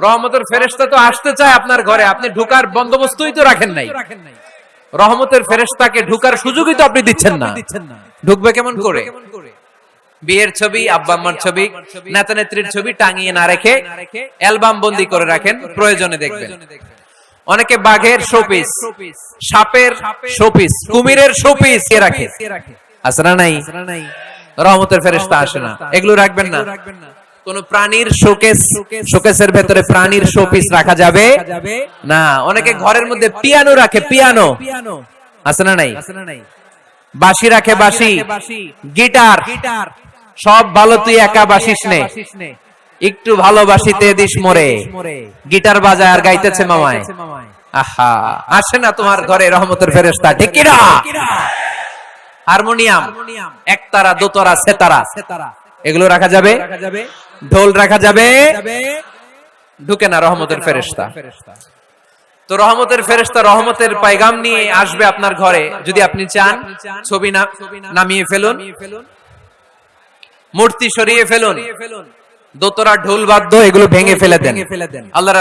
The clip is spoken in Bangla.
রহমতের ফেরেশতা তো আসতে চায় আপনার ঘরে, আপনি ঢোকার বন্দোবস্তই তো রাখেন নাই। রহমতের ফেরেশতাকে ঢোকার সুযোগই তো আপনি দিচ্ছেন না। ঢুকবে কেমন করে? বিয়ের ছবি, আব্বা আম্মার ছবি, নেতা নেত্রীর ছবি টাঙিয়ে না রেখে অ্যালবাম বন্দি করে রাখেন, প্রয়োজনে দেখবেন। অনেকে বাঘের শোপিস, সাপের শোপিস, কুমিরের শোপিস কে রাখে? আছে না নাই? রহমতের ফেরেশতা আসে না, এগুলো রাখবেন না। কোন প্রাণীর শোকেস, শোকেসের ভেতরে প্রাণীর শোপিস রাখা যাবে না। অনেকে ঘরের মধ্যে পিয়ানো রাখে, পিয়ানো আছে না নাই? বাঁশি রাখে, বাঁশি, গিটার। সব ভালো, তুই একা বাসিস নে, একটু ভালোবাসিতে দিস মোরে। গিটার বাজায় আর গাইতেছে মামায়। আহা, আসে না তোমার ঘরে রহমতের ফেরেশতা, ঠিক কি না? হারমোনিয়াম, একতারা, দোতারা, সেতারা, এগুলো রাখা যাবে? ঢোল রাখা যাবে? ঢুকে না রহমতের ফেরেশতা। তো রহমতের ফেরেশতা রহমতের পায়গাম নিয়ে আসবে আপনার ঘরে। যদি আপনি চান, ছবি নামিয়ে ফেলুন, মূর্তি সরিয়ে ফেলুন, দোতরা, ঢোল বাদ্য এগুলো ভেঙে ফেলে দেন। আল্লাহ